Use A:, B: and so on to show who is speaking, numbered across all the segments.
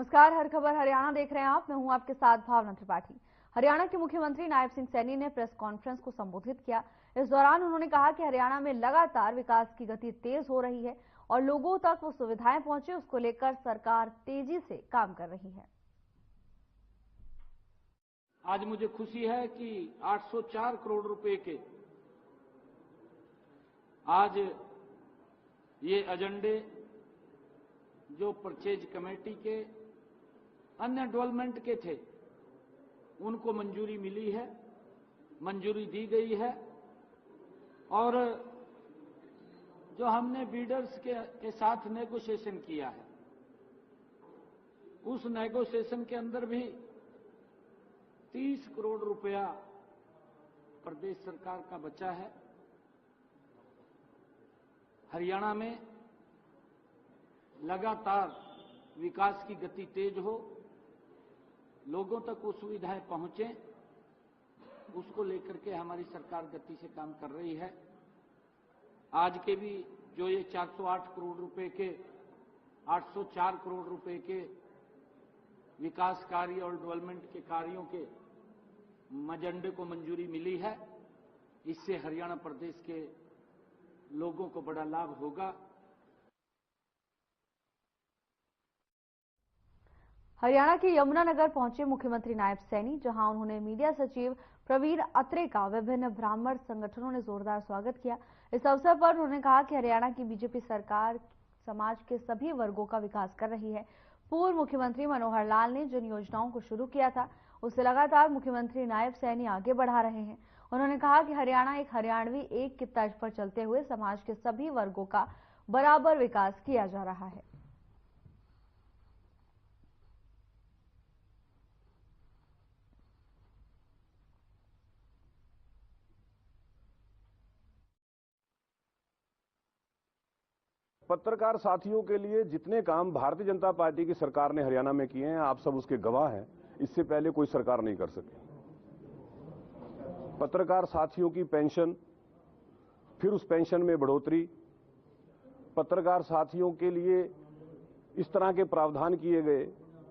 A: नमस्कार, हर खबर हरियाणा देख रहे हैं आप। मैं हूं आपके साथ भावना त्रिपाठी। हरियाणा के मुख्यमंत्री नायब सिंह सैनी ने प्रेस कॉन्फ्रेंस को संबोधित किया। इस दौरान उन्होंने कहा कि हरियाणा में लगातार विकास की गति तेज हो रही है और लोगों तक वो सुविधाएं पहुंचे, उसको लेकर सरकार तेजी से काम कर रही है।
B: आज मुझे खुशी है कि 804 करोड़ रुपए के आज ये एजेंडे जो परचेज कमेटी के अन्य डेवलपमेंट के थे उनको मंजूरी मिली है, मंजूरी दी गई है। और जो हमने बीडर्स के साथ नेगोशिएशन किया है, उस नेगोशिएशन के अंदर भी 30 करोड़ रुपया प्रदेश सरकार का बचा है। हरियाणा में लगातार विकास की गति तेज हो, लोगों तक वो सुविधाएं पहुंचे, उसको लेकर के हमारी सरकार गति से काम कर रही है। आज के भी जो ये 408 करोड़ रुपए के 804 करोड़ रुपए के विकास कार्य और डेवलपमेंट के कार्यों के एजेंडे को मंजूरी मिली है, इससे हरियाणा प्रदेश के लोगों को बड़ा लाभ होगा।
A: हरियाणा के यमुनानगर पहुंचे मुख्यमंत्री नायब सैनी, जहां उन्होंने मीडिया सचिव प्रवीण अत्रे का विभिन्न ब्राह्मण संगठनों ने जोरदार स्वागत किया। इस अवसर पर उन्होंने कहा कि हरियाणा की बीजेपी सरकार समाज के सभी वर्गों का विकास कर रही है। पूर्व मुख्यमंत्री मनोहर लाल ने जिन योजनाओं को शुरू किया था, उसे लगातार मुख्यमंत्री नायब सैनी आगे बढ़ा रहे हैं। उन्होंने कहा कि हरियाणा एक हरियाणवी एक की तर्ज पर चलते हुए समाज के सभी वर्गों का बराबर विकास किया जा रहा है।
C: पत्रकार साथियों के लिए जितने काम भारतीय जनता पार्टी की सरकार ने हरियाणा में किए हैं, आप सब उसके गवाह हैं। इससे पहले कोई सरकार नहीं कर सकी। पत्रकार साथियों की पेंशन, फिर उस पेंशन में बढ़ोतरी, पत्रकार साथियों के लिए इस तरह के प्रावधान किए गए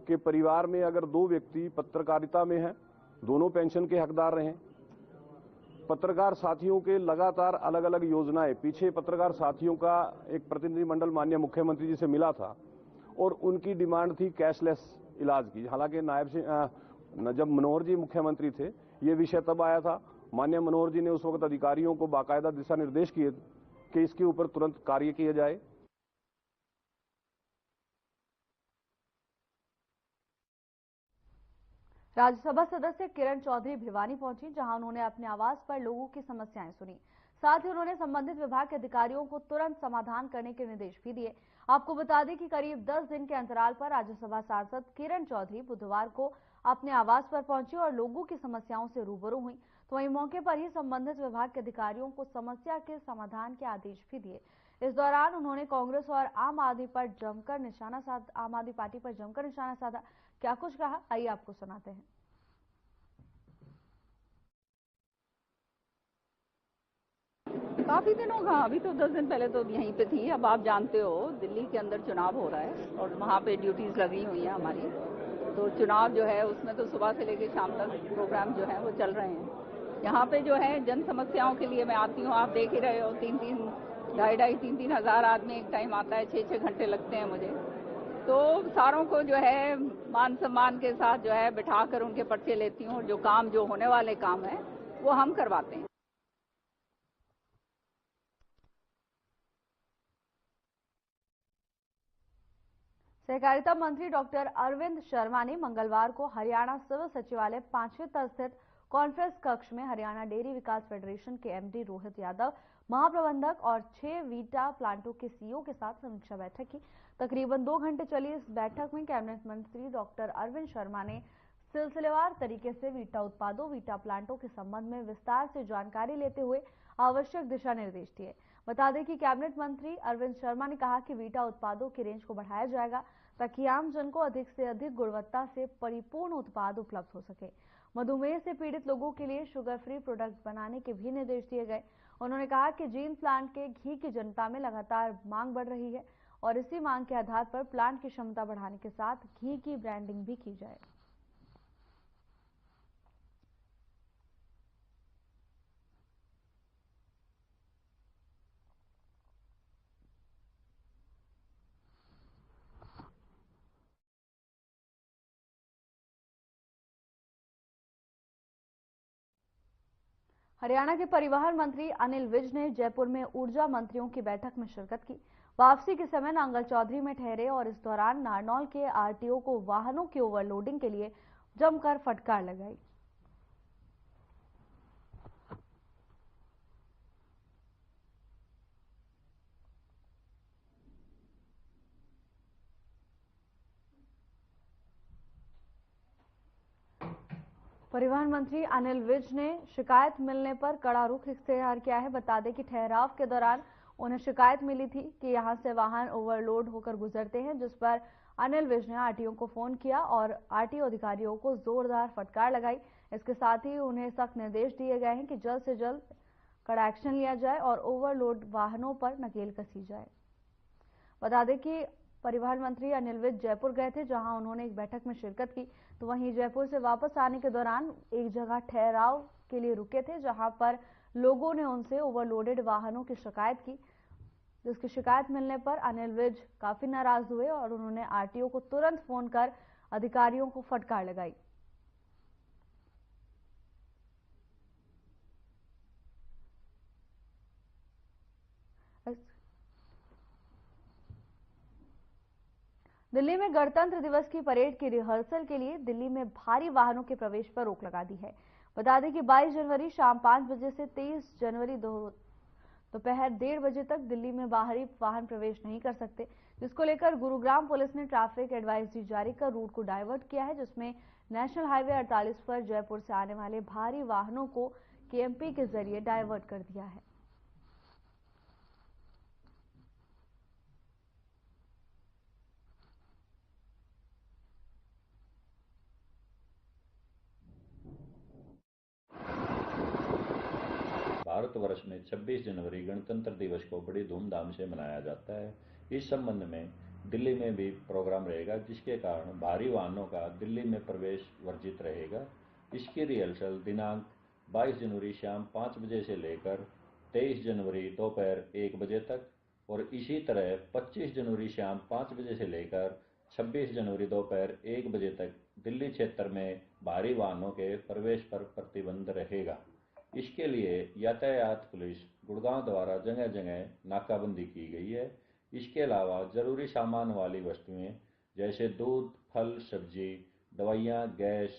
C: कि परिवार में अगर दो व्यक्ति पत्रकारिता में हैं, दोनों पेंशन के हकदार रहें। पत्रकार साथियों के लगातार अलग अलग योजनाएं, पीछे पत्रकार साथियों का एक प्रतिनिधिमंडल माननीय मुख्यमंत्री जी से मिला था और उनकी डिमांड थी कैशलेस इलाज की। हालांकि नायब सिंह जब मनोहर जी मुख्यमंत्री थे, ये विषय तब आया था। माननीय मनोहर जी ने उस वक्त अधिकारियों को बाकायदा दिशा निर्देश किए कि इसके ऊपर तुरंत कार्य किया जाए।
A: राज्यसभा सदस्य किरण चौधरी भिवानी पहुंची, जहां उन्होंने अपने आवास पर लोगों की समस्याएं सुनी। साथ ही उन्होंने संबंधित विभाग के अधिकारियों को तुरंत समाधान करने के निर्देश भी दिए। आपको बता दें कि करीब 10 दिन के अंतराल पर राज्यसभा सांसद किरण चौधरी बुधवार को अपने आवास पर पहुंची और लोगों की समस्याओं से रूबरू हुई। तो वहीं मौके पर ही संबंधित विभाग के अधिकारियों को समस्या के समाधान के आदेश भी दिए। इस दौरान उन्होंने कांग्रेस और आम आदमी पार्टी पर जमकर निशाना साधा। क्या कुछ कहा, आइए आपको सुनाते हैं।
D: काफी दिनों का, अभी तो 10 दिन पहले तो यहीं पे थी। अब आप जानते हो दिल्ली के अंदर चुनाव हो रहा है और वहाँ पे ड्यूटीज लगी हुई हैं हमारी। तो चुनाव जो है उसमें तो सुबह से लेकर शाम तक प्रोग्राम जो है वो चल रहे हैं। यहाँ पे जो है जन समस्याओं के लिए मैं आती हूँ, आप देख ही रहे हो, 2,500 हजार आदमी एक टाइम आता है, 6 घंटे लगते हैं मुझे। तो सारों को जो है मान सम्मान के साथ जो है बिठा कर उनके पर्चे लेती हूँ और जो काम जो होने वाले काम है वो हम करवाते हैं।
A: सहकारिता मंत्री डॉक्टर अरविंद शर्मा ने मंगलवार को हरियाणा सिविल सचिवालय 5वें तल स्थित कॉन्फ्रेंस कक्ष में हरियाणा डेयरी विकास फेडरेशन के एमडी रोहित यादव, महाप्रबंधक और 6 वीटा प्लांटों के सीईओ के साथ समीक्षा बैठक की। तकरीबन 2 घंटे चली इस बैठक में कैबिनेट मंत्री डॉक्टर अरविंद शर्मा ने सिलसिलेवार तरीके से वीटा उत्पादों, वीटा प्लांटों के संबंध में विस्तार से जानकारी लेते हुए आवश्यक दिशा निर्देश दिए। बता दें कि कैबिनेट मंत्री अरविंद शर्मा ने कहा कि वीटा उत्पादों की रेंज को बढ़ाया जाएगा ताकि आम जन को अधिक से अधिक गुणवत्ता से परिपूर्ण उत्पाद उपलब्ध हो सके। मधुमेह से पीड़ित लोगों के लिए शुगर फ्री प्रोडक्ट बनाने के भी निर्देश दिए गए। उन्होंने कहा कि जीन प्लांट के घी की जनता में लगातार मांग बढ़ रही है और इसी मांग के आधार पर प्लांट की क्षमता बढ़ाने के साथ घी की ब्रांडिंग भी की जाए। हरियाणा के परिवहन मंत्री अनिल विज ने जयपुर में ऊर्जा मंत्रियों की बैठक में शिरकत की। वापसी के समय नांगल चौधरी में ठहरे और इस दौरान नारनौल के आरटीओ को वाहनों की ओवरलोडिंग के लिए जमकर फटकार लगाई। परिवहन मंत्री अनिल विज ने शिकायत मिलने पर कड़ा रुख इख्तियार किया है। बता दें कि ठहराव के दौरान उन्हें शिकायत मिली थी कि यहां से वाहन ओवरलोड होकर गुजरते हैं, जिस पर अनिल विज ने आरटीओ को फोन किया और आरटीओ अधिकारियों को जोरदार फटकार लगाई। इसके साथ ही उन्हें सख्त निर्देश दिए गए हैं कि जल्द से जल्द कड़ा एक्शन लिया जाए और ओवरलोड वाहनों पर नकेल कसी जाए। बता दें कि परिवहन मंत्री अनिल विज जयपुर गए थे, जहां उन्होंने एक बैठक में शिरकत की। तो वहीं जयपुर से वापस आने के दौरान एक जगह ठहराव के लिए रुके थे, जहां पर लोगों ने उनसे ओवरलोडेड वाहनों की शिकायत की, जिसकी शिकायत मिलने पर अनिल विज काफी नाराज हुए और उन्होंने आरटीओ को तुरंत फोन कर अधिकारियों को फटकार लगाई। दिल्ली में गणतंत्र दिवस की परेड की रिहर्सल के लिए दिल्ली में भारी वाहनों के प्रवेश पर रोक लगा दी है। बता दें कि 22 जनवरी शाम 5 बजे से 23 जनवरी दोपहर 1:30 बजे तक दिल्ली में बाहरी वाहन प्रवेश नहीं कर सकते, जिसको लेकर गुरुग्राम पुलिस ने ट्रैफिक एडवाइजरी जारी कर रूट को डाइवर्ट किया है, जिसमें नेशनल हाईवे 48 पर जयपुर से आने वाले भारी वाहनों को केएमपी के जरिए डाइवर्ट कर दिया है।
E: भारतवर्ष में 26 जनवरी गणतंत्र दिवस को बड़ी धूमधाम से मनाया जाता है। इस संबंध में दिल्ली में भी प्रोग्राम रहेगा, जिसके कारण भारी वाहनों का दिल्ली में प्रवेश वर्जित रहेगा। इसकी रिहर्सल दिनांक 22 जनवरी शाम 5 बजे से लेकर 23 जनवरी दोपहर 1 बजे तक और इसी तरह 25 जनवरी शाम 5 बजे से लेकर 26 जनवरी दोपहर 1 बजे तक दिल्ली क्षेत्र में भारी वाहनों के प्रवेश पर प्रतिबंध रहेगा। इसके लिए यातायात पुलिस गुड़गांव द्वारा जगह जगह नाकाबंदी की गई है। इसके अलावा जरूरी सामान वाली वस्तुएं जैसे दूध, फल, सब्जी, दवाइयां, गैस,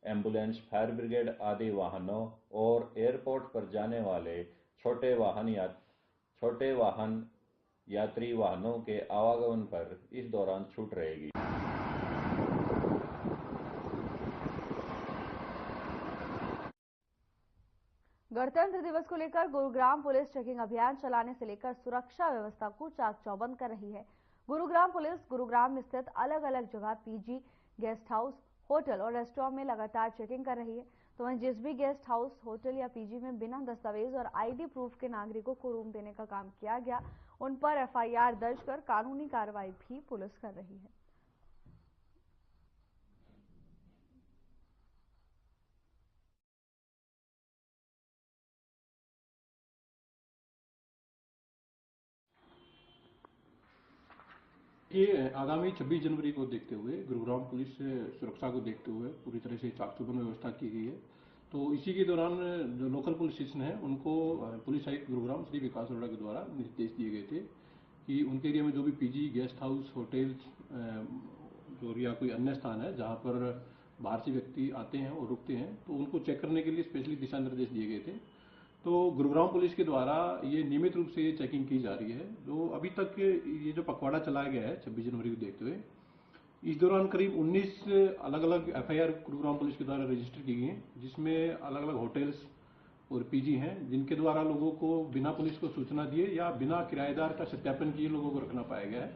E: एम्बुलेंस, फायर ब्रिगेड आदि वाहनों और एयरपोर्ट पर जाने वाले छोटे वाहन यात्री वाहनों के आवागमन पर इस दौरान छूट रहेगी।
A: गणतंत्र दिवस को लेकर गुरुग्राम पुलिस चेकिंग अभियान चलाने से लेकर सुरक्षा व्यवस्था को चाक चौबंद कर रही है। गुरुग्राम पुलिस गुरुग्राम में स्थित अलग अलग जगह पीजी, गेस्ट हाउस, होटल और रेस्टोरेंट में लगातार चेकिंग कर रही है। तो वहीं जिस भी गेस्ट हाउस, होटल या पीजी में बिना दस्तावेज और आईडी प्रूफ के नागरिकों को रूम देने का काम किया गया, उन पर एफआईआर दर्ज कर कानूनी कार्रवाई भी पुलिस कर रही है।
F: ये आगामी 26 जनवरी को देखते हुए गुरुग्राम पुलिस सुरक्षा को देखते हुए पूरी तरह से चाक चौबंद व्यवस्था की गई है। तो इसी के दौरान जो लोकल पुलिस स्टेशन है उनको पुलिस आयुक्त गुरुग्राम श्री विकास अरोड़ा के द्वारा निर्देश दिए गए थे कि उनके एरिया में जो भी पीजी, गेस्ट हाउस, होटल्स जो या कोई अन्य स्थान है जहां पर बाहर से व्यक्ति आते हैं और रुकते हैं, तो उनको चेक करने के लिए स्पेशली दिशा निर्देश दिए गए थे। तो गुरुग्राम पुलिस के द्वारा ये नियमित रूप से चेकिंग की जा रही है। जो अभी तक ये जो पखवाड़ा चलाया गया है 26 जनवरी को देखते हुए, इस दौरान करीब 19 अलग अलग एफआईआर गुरुग्राम पुलिस के द्वारा रजिस्टर की गई हैं, जिसमें अलग अलग होटल्स और पीजी हैं, जिनके द्वारा लोगों को बिना पुलिस को सूचना दिए या बिना किराएदार का सत्यापन किए लोगों को रखना पाया गया है।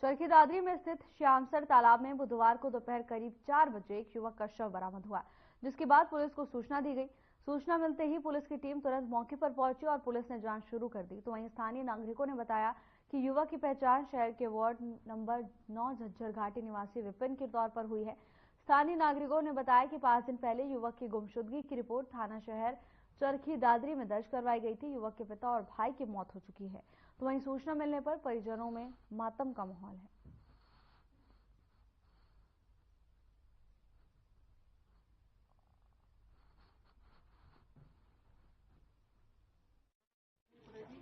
A: चरखी दादरी में स्थित श्यामसर तालाब में बुधवार को दोपहर करीब 4 बजे एक युवक का शव बरामद हुआ, जिसके बाद पुलिस को सूचना दी गई। सूचना मिलते ही पुलिस की टीम तुरंत मौके पर पहुंची और पुलिस ने जांच शुरू कर दी। तो वहीं स्थानीय नागरिकों ने बताया कि युवक की पहचान शहर के वार्ड नंबर 9 झज्जर घाटी निवासी विपिन के तौर पर हुई है। स्थानीय नागरिकों ने बताया कि 5 दिन पहले युवक की गुमशुदगी की रिपोर्ट थाना शहर चरखी दादरी में दर्ज करवाई गई थी। युवक के पिता और भाई की मौत हो चुकी है। तो वहीं सूचना मिलने पर परिजनों में मातम का माहौल है।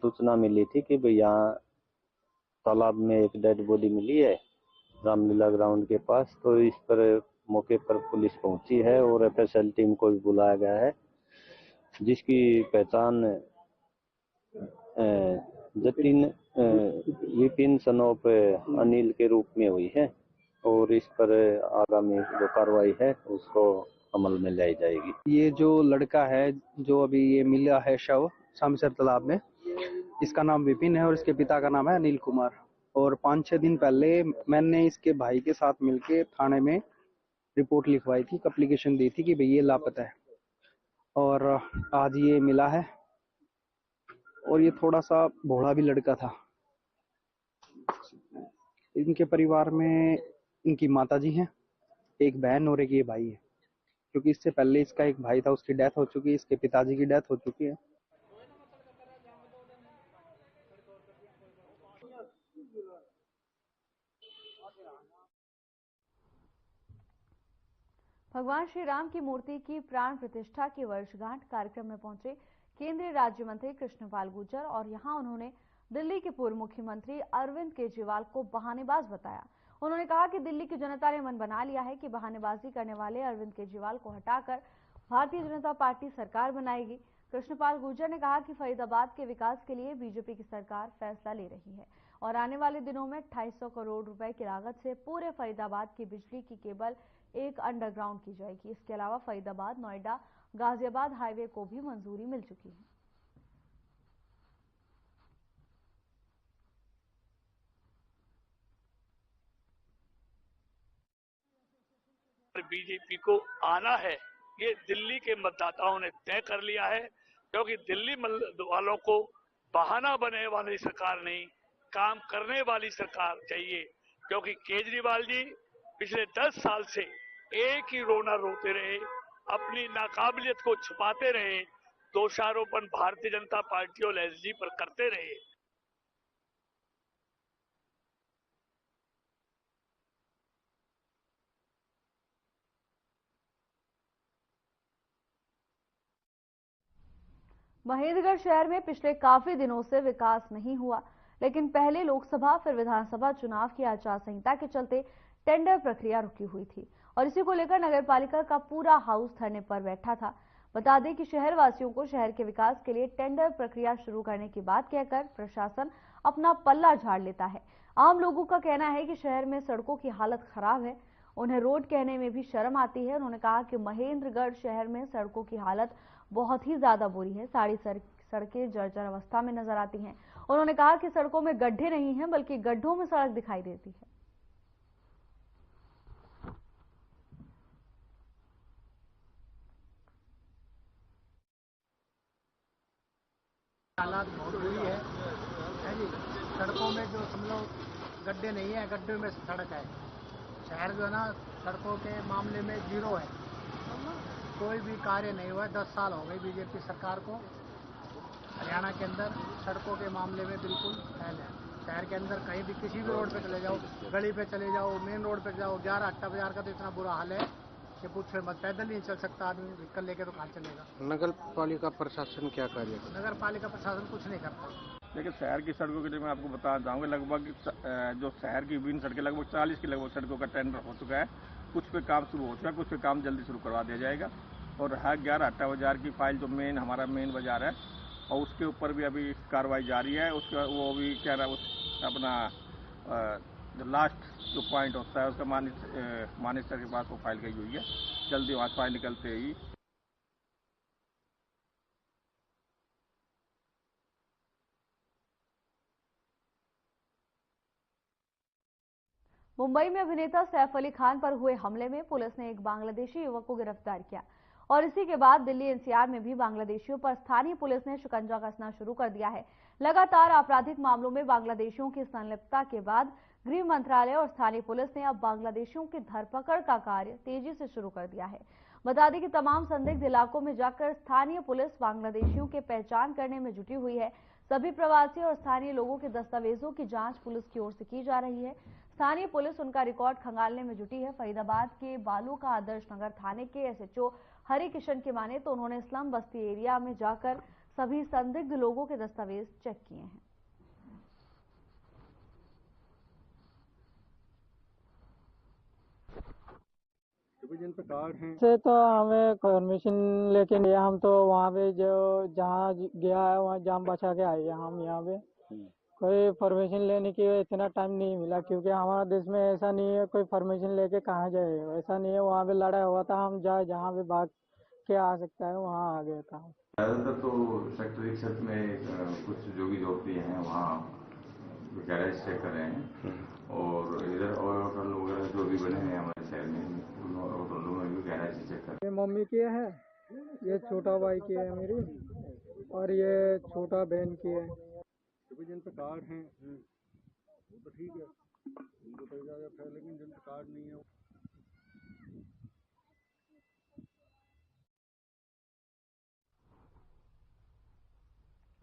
G: सूचना मिली थी कि भाई यहाँ तालाब में एक डेड बॉडी मिली है रामलीला ग्राउंड के पास। तो इस पर मौके पर पुलिस पहुंची है और एफएसएल टीम को भी बुलाया गया है, जिसकी पहचान जतिन विपिन सनोप अनिल के रूप में हुई है और इस पर आगामी जो कार्रवाई है उसको अमल में लाई जाएगी।
H: ये जो लड़का है जो अभी ये मिला है शव शामसर तालाब में, इसका नाम विपिन है और इसके पिता का नाम है अनिल कुमार। और 5-6 दिन पहले मैंने इसके भाई के साथ मिलके थाने में रिपोर्ट लिखवाई थी, एप्लीकेशन दी थी कि भाई ये लापता है, और आज ये मिला है। और ये थोड़ा सा भोला भी लड़का था। इनके परिवार में इनकी माताजी हैं, एक बहन और एक ये भाई है, क्योंकि इससे पहले इसका एक भाई था, उसकी डेथ हो चुकी है, इसके पिताजी की डेथ हो चुकी है।
A: भगवान श्री राम की मूर्ति की प्राण प्रतिष्ठा की वर्षगांठ कार्यक्रम में पहुंचे केंद्रीय राज्य मंत्री कृष्णपाल गुर्जर और यहां उन्होंने दिल्ली के पूर्व मुख्यमंत्री अरविंद केजरीवाल को बहानेबाज बताया। उन्होंने कहा कि दिल्ली की जनता ने मन बना लिया है कि बहानेबाजी करने वाले अरविंद केजरीवाल को हटाकर भारतीय जनता पार्टी सरकार बनाएगी। कृष्णपाल गुर्जर ने कहा कि फरीदाबाद के विकास के लिए बीजेपी की सरकार फैसला ले रही है और आने वाले दिनों में 250 करोड़ रुपए की लागत से पूरे फरीदाबाद की बिजली की केबल एक अंडरग्राउंड की जाएगी। इसके अलावा फरीदाबाद नोएडा गाजियाबाद हाईवे को भी मंजूरी मिल चुकी है।
I: बीजेपी को आना है, ये दिल्ली के मतदाताओं ने तय कर लिया है, क्योंकि दिल्ली वालों को बहाना बने वाली सरकार नहीं, काम करने वाली सरकार चाहिए। क्योंकि केजरीवाल जी पिछले 10 साल से एक ही रोना रोते रहे, अपनी नाकाबिलियत को छुपाते रहे, दोषारोपण भारतीय जनता पार्टी और एसडी पर करते रहे।
A: महेंद्रगढ़ शहर में पिछले काफी दिनों से विकास नहीं हुआ, लेकिन पहले लोकसभा फिर विधानसभा चुनाव की आचार संहिता के चलते टेंडर प्रक्रिया रुकी हुई थी और इसी को लेकर नगरपालिका का पूरा हाउस धरने पर बैठा था। बता दें कि शहर वासियों को शहर के विकास के लिए टेंडर प्रक्रिया शुरू करने की बात कहकर प्रशासन अपना पल्ला झाड़ लेता है। आम लोगों का कहना है कि शहर में सड़कों की हालत खराब है, उन्हें रोड कहने में भी शर्म आती है। उन्होंने कहा कि महेंद्रगढ़ शहर में सड़कों की हालत बहुत ही ज्यादा बुरी है, सारी सड़कें जर्जर अवस्था में नजर आती हैं। उन्होंने कहा कि सड़कों में गड्ढे नहीं हैं, बल्कि गड्ढों में सड़क दिखाई देती है।
J: हालात बहुत बुरी है जी। सड़कों में जो समझो गड्ढे नहीं है, गड्ढे में सड़क है। शहर जो है ना सड़कों के मामले में जीरो है, कोई भी कार्य नहीं हुआ। 10 साल हो गए बीजेपी सरकार को। हरियाणा के अंदर सड़कों के मामले में बिल्कुल फैल है। शहर के अंदर कहीं भी किसी भी रोड पे चले जाओ, गली पे चले जाओ, मेन रोड पे जाओ, 11-8 बाजार का तो इतना बुरा हाल है कि पूछे मत। पैदल नहीं चल सकता आदमी, व्हीकल लेके तो कहाँ चलेगा।
H: नगर पालिका प्रशासन क्या कार्य?
J: नगर पालिका प्रशासन कुछ नहीं करता।
C: देखिए शहर की सड़कों के लिए मैं आपको बताना चाहूँगा, लगभग जो शहर की विभिन्न सड़कें लगभग 40 की लगभग सड़कों का टेंडर हो चुका है। कुछ पे काम शुरू हो चुका है, कुछ पे काम जल्दी शुरू करवा दिया जाएगा। और हर 11-8 बाजार की फाइल जो हमारा मेन बाजार है और उसके ऊपर भी अभी कार्रवाई जारी है। उसका वो भी क्या रहा अपना जो लास्ट जो पॉइंट होता है उसका मानेसर के पास वो फाइल गई हुई है। जल्दी वहाँ फाइल निकलते ही
A: मुंबई में अभिनेता सैफ अली खान पर हुए हमले में पुलिस ने एक बांग्लादेशी युवक को गिरफ्तार किया और इसी के बाद दिल्ली एनसीआर में भी बांग्लादेशियों पर स्थानीय पुलिस ने शिकंजा कसना शुरू कर दिया है। लगातार आपराधिक मामलों में बांग्लादेशियों की संलिप्तता के बाद गृह मंत्रालय और स्थानीय पुलिस ने अब बांग्लादेशियों की धरपकड़ का कार्य तेजी से शुरू कर दिया है। बता दें कि तमाम संदिग्ध इलाकों में जाकर स्थानीय पुलिस बांग्लादेशियों की पहचान करने में जुटी हुई है। सभी प्रवासी और स्थानीय लोगों के दस्तावेजों की जांच पुलिस की ओर से की जा रही है। स्थानीय पुलिस उनका रिकॉर्ड खंगालने में जुटी है। फरीदाबाद के बालू का आदर्श नगर थाने के एसएचओ हरि किशन की माने तो उन्होंने स्लम बस्ती एरिया में जाकर सभी संदिग्ध लोगों के दस्तावेज चेक किए हैं।
K: से तो हमें परमिशन लेके नहीं, हम तो वहाँ पे जो जहाँ गया है वहाँ जाम बचा के आए हैं। हम यहाँ पे कोई परमिशन लेने की इतना टाइम नहीं मिला, क्योंकि हमारा देश में ऐसा नहीं है कोई परमिशन लेके कहाँ जाए, ऐसा नहीं है। वहाँ पे लड़ाई हुआ था, हम जहाँ पे भाग के आ सकता है वहाँ आ गया था।
L: ज़्यादातर तो सेक्टर 61 में कुछ जो भी झोपड़ी हैं वहाँ गैरेज चेक कर रहे हैं और इधर और होटल वगैरह जो भी बने हैं हमारे शहर में होटलों में भी गैरेज चेक कर रहे हैं।
K: ये मम्मी की है, ये छोटा भाई की है मेरी, और ये छोटा बहन की है।
C: जिन पे कार्ड हैं तो ठीक है, उनको तो इजाजत है, लेकिन जिन पे कार्ड नहीं है।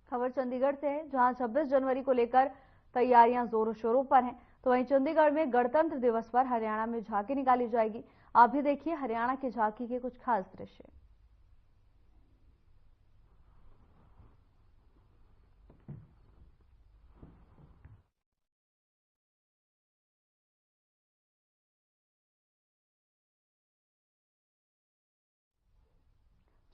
A: खबर चंडीगढ़ से है, जहां 26 जनवरी को लेकर तैयारियां जोरों शोरों पर हैं, तो वहीं चंडीगढ़ में गणतंत्र दिवस पर हरियाणा में झांकी निकाली जाएगी। आप भी देखिए हरियाणा की झांकी के कुछ खास दृश्य।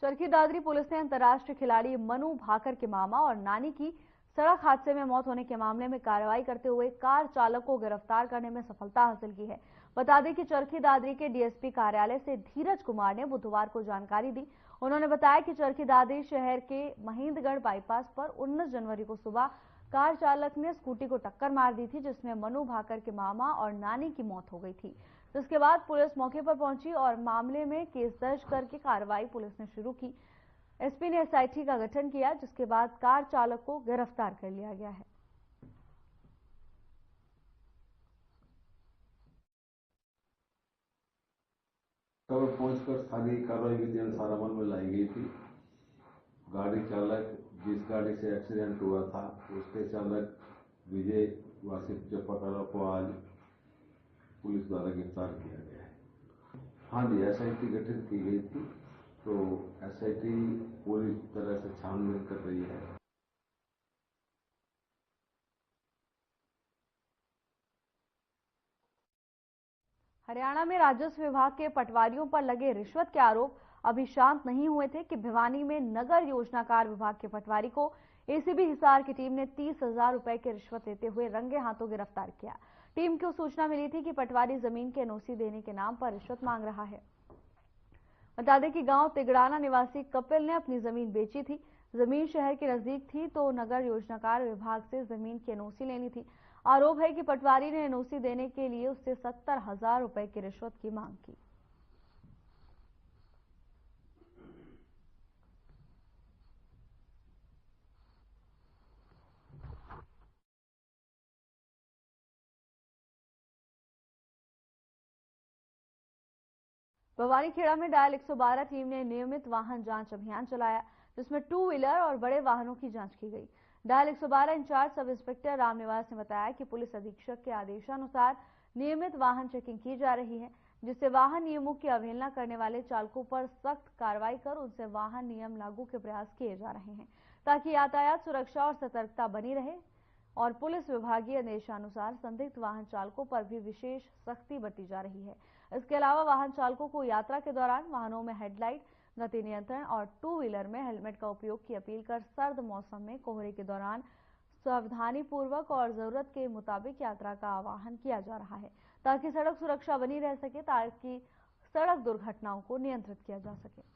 A: चरखी दादरी पुलिस ने अंतर्राष्ट्रीय खिलाड़ी मनु भाकर के मामा और नानी की सड़क हादसे में मौत होने के मामले में कार्रवाई करते हुए कार चालक को गिरफ्तार करने में सफलता हासिल की है। बता दें कि चरखी दादरी के डीएसपी कार्यालय से धीरज कुमार ने बुधवार को जानकारी दी। उन्होंने बताया कि चरखी दादरी शहर के महेंद्रगढ़ बाईपास पर 19 जनवरी को सुबह कार चालक ने स्कूटी को टक्कर मार दी थी, जिसमें मनु भाकर के मामा और नानी की मौत हो गई थी। जिसके बाद पुलिस मौके पर पहुंची और मामले में केस दर्ज करके कार्रवाई पुलिस ने शुरू की। एसपी ने एसआईटी का गठन किया, जिसके बाद कार चालक को गिरफ्तार कर लिया गया है।
M: खबर पहुंचकर स्थानीय कार्रवाई विधि अनुसार अमल में लाई गई थी। गाड़ी चालक जिस गाड़ी से एक्सीडेंट हुआ था उसके चालक विजय वासिफ चपाटाला को आज पुलिस द्वारा गिरफ्तार किया गया है। हाँ जी, एसआईटी गठित की गई थी, तो एसआईटी पूरी तरह से छानबीन कर रही है।
A: हरियाणा में राजस्व विभाग के पटवारियों पर लगे रिश्वत के आरोप अभी शांत नहीं हुए थे कि भिवानी में नगर योजनाकार विभाग के पटवारी को एसीबी हिसार की टीम ने 30,000 रुपए की रिश्वत लेते हुए रंगे हाथों गिरफ्तार किया। टीम को सूचना मिली थी कि पटवारी जमीन के एनओसी देने के नाम पर रिश्वत मांग रहा है। बता दें कि गांव तिगड़ाना निवासी कपिल ने अपनी जमीन बेची थी। जमीन शहर के नजदीक थी तो नगर योजनाकार विभाग से जमीन की एनओसी लेनी थी। आरोप है कि पटवारी ने एनओसी देने के लिए उससे 70,000 रुपए की रिश्वत की मांग की। भवानीखेड़ा में डायल 112 टीम ने नियमित वाहन जांच अभियान चलाया, जिसमें 2 व्हीलर और बड़े वाहनों की जांच की गई। Dial 112 in charge sub inspector Ramniwas ने बताया कि पुलिस अधीक्षक के आदेशानुसार नियमित वाहन चेकिंग की जा रही है, जिससे वाहन नियमों की अवहेलना करने वाले चालकों पर सख्त कार्रवाई कर उनसे वाहन नियम लागू के प्रयास किए जा रहे हैं, ताकि यातायात सुरक्षा और सतर्कता बनी रहे। और पुलिस विभागीय आदेशानुसार संदिग्ध वाहन चालकों पर भी विशेष सख्ती बरती जा रही है। इसके अलावा वाहन चालकों को यात्रा के दौरान वाहनों में हेडलाइट, गति नियंत्रण और 2 व्हीलर में हेलमेट का उपयोग की अपील कर सर्द मौसम में कोहरे के दौरान सावधानी पूर्वक और जरूरत के मुताबिक यात्रा का आह्वान किया जा रहा है, ताकि सड़क सुरक्षा बनी रह सके, ताकि सड़क दुर्घटनाओं को नियंत्रित किया जा सके।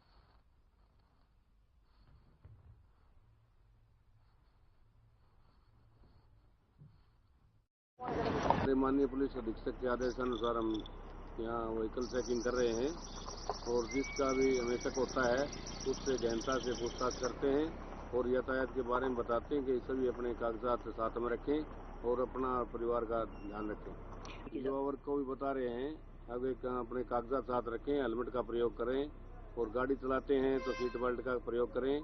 C: माननीय पुलिस अधीक्षक के आदेशानुसार हम यहाँ व्हीकल चेकिंग कर रहे हैं और जिसका भी हमें शक होता है उससे गहनता से पूछताछ करते हैं और यातायात के बारे में बताते हैं कि सभी अपने कागजात साथ में रखें और अपना परिवार का ध्यान रखें। युवा वर्ग को भी बता रहे हैं आगे अपने कागजात साथ रखें, हेलमेट का प्रयोग करें और गाड़ी चलाते हैं तो सीट बेल्ट का प्रयोग करें।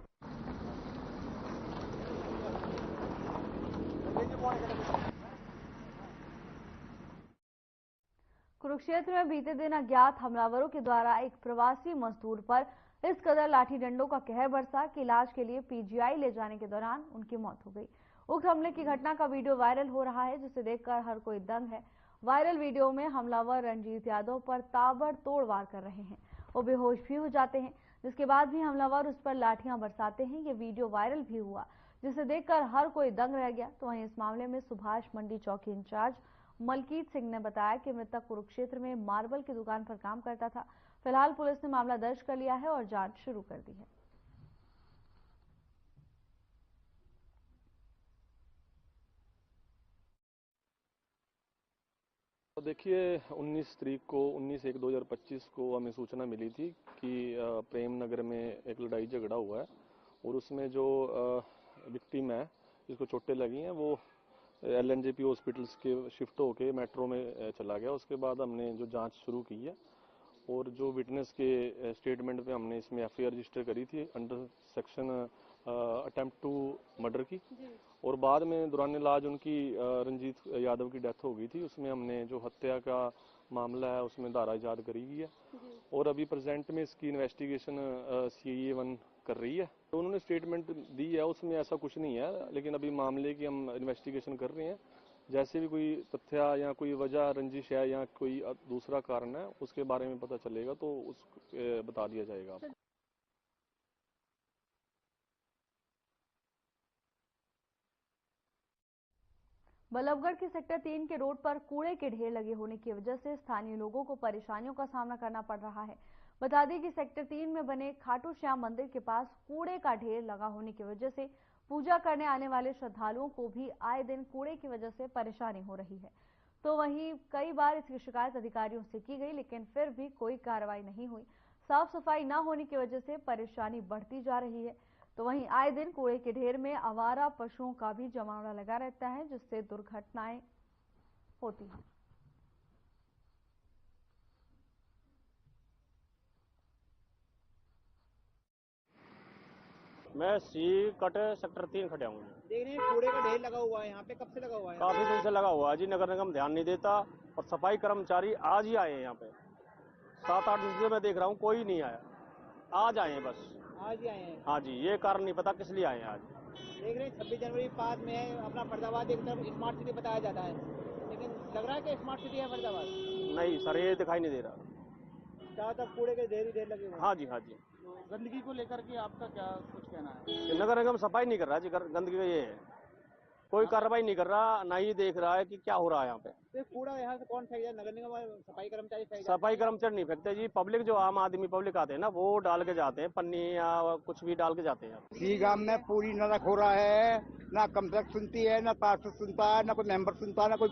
A: कुरुक्षेत्र में बीते दिन अज्ञात हमलावरों के द्वारा एक प्रवासी मजदूर पर इस कदर लाठी डंडों का कहर बरसा कि इलाज के लिए पीजीआई ले जाने के दौरान उनकी मौत हो गई। उक्त हमले की घटना का वीडियो वायरल हो रहा है, जिसे देखकर हर कोई दंग है। वायरल वीडियो में हमलावर रंजीत यादव पर ताबड़तोड़ वार कर रहे हैं। वो बेहोश भी हो जाते हैं, जिसके बाद भी हमलावर उस पर लाठियां बरसाते हैं। ये वीडियो वायरल भी हुआ, जिसे देखकर हर कोई दंग रह गया। तो वहीं इस मामले में सुभाष मंडी चौकी इंचार्ज मलकीत सिंह ने बताया कि मृतक कुरुक्षेत्र में मार्बल की दुकान पर काम करता था। फिलहाल पुलिस ने मामला दर्ज कर लिया है और जांच शुरू कर दी है।
N: तो देखिए 19/1/2025 को हमें सूचना मिली थी कि प्रेम नगर में एक लड़ाई झगड़ा हुआ है और उसमें जो विक्टिम है जिसको चोटें लगी हैं वो LNJP हॉस्पिटल्स के शिफ्ट होके मेट्रो में चला गया। उसके बाद हमने जो जांच शुरू की है और जो विटनेस के स्टेटमेंट पे हमने इसमें FIR रजिस्टर करी थी under section attempt to murder की और बाद में दौरान इलाज उनकी रंजीत यादव की डेथ हो गई थी। उसमें हमने जो हत्या का मामला है उसमें धारा इजाद करी हुई है और अभी प्रेजेंट में इसकी इन्वेस्टिगेशन CIA 1 कर रही है। तो उन्होंने स्टेटमेंट दी है उसमें ऐसा कुछ नहीं है, लेकिन अभी मामले की हम इन्वेस्टिगेशन कर रहे हैं। जैसे भी कोई तथ्य या कोई वजह रंजिश है या कोई दूसरा कारण है उसके बारे में पता चलेगा तो उस बता दिया जाएगा।
A: बल्लभगढ़ के सेक्टर 3 के रोड पर कूड़े के ढेर लगे होने की वजह से स्थानीय लोगों को परेशानियों का सामना करना पड़ रहा है। बता दें कि सेक्टर 3 में बने खाटू श्याम मंदिर के पास कूड़े का ढेर लगा होने की वजह से पूजा करने आने वाले श्रद्धालुओं को भी आए दिन कूड़े की वजह से परेशानी हो रही है। तो वहीं कई बार इसकी शिकायत अधिकारियों से की गई, लेकिन फिर भी कोई कार्रवाई नहीं हुई। साफ सफाई न होने की वजह से परेशानी बढ़ती जा रही है। तो वहीं आए दिन कूड़े के ढेर में आवारा पशुओं का भी जमावड़ा लगा रहता है, जिससे दुर्घटनाएं होती हैं।
O: मैं सी कट सेक्टर 3 खड़ा हूँ।
J: देख रहे हैं कूड़े का ढेर लगा हुआ है यहाँ पे, कब से लगा हुआ है?
O: काफी दिन से लगा हुआ है जी। नगर निगम ध्यान नहीं देता और सफाई कर्मचारी आज ही आए हैं यहाँ पे। 7-8 दिन से मैं देख रहा हूँ कोई नहीं आया, आज आए हैं बस।
J: आज ही आए हैं?
O: हाँ जी, ये कारण नहीं पता किस लिए आए हैं आज।
J: देख रहे हैं 26 जनवरी पास में है अपना फरीदाबाद, एक तरफ स्मार्ट सिटी बताया जाता है, लेकिन लग रहा है कि स्मार्ट सिटी है फरीदाबाद?
O: नहीं सर, ये दिखाई नहीं दे रहा।
J: चारों तरफ कूड़े के ढेर ही ढेर लगे हुए हैं।
O: हाँ जी, हाँ जी।
J: गंदगी को लेकर के आपका क्या कुछ कहना है?
O: नगर निगम सफाई नहीं कर रहा जी, गंदगी ये है, कोई कार्रवाई नहीं कर रहा, ना ही देख रहा है कि क्या हो रहा है यहाँ पे।
J: तो कूड़ा यहाँ से कौन फेंक जाए? नगर निगम सफाई कर्मचारी फेंक?
O: सफाई कर्मचारी नहीं फेंकते जी, पब्लिक जो आम आदमी पब्लिक आते हैं ना वो डाल के जाते हैं, पन्नी या कुछ भी डाल के जाते हैं।
P: सी गांव में पूरी नरक हो रहा है, ना कमसक सुनती है, ना पार्षद सुनता है, ना कोई मेंबर सुनता है, ना कोई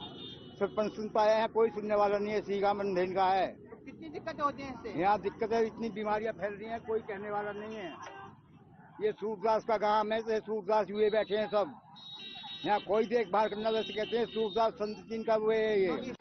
P: सरपंच सुनता है, कोई सुनने वाला नहीं है। सी गांव अंधेन का है।
J: कितनी दिक्कतें होती हैं इससे?
P: यहाँ दिक्कतें, इतनी बीमारियां फैल रही हैं, कोई कहने वाला नहीं है। ये सूरदास का गांव है, तो सूरदास हुए बैठे हैं सब, यहाँ कोई देखभाल करना। वैसे कहते हैं सूरदास संत जी का हुए है ये।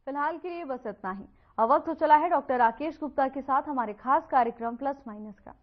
A: फिलहाल के लिए बस इतना ही। अब वक्त हो चला है डॉक्टर राकेश गुप्ता के साथ हमारे खास कार्यक्रम प्लस माइनस का।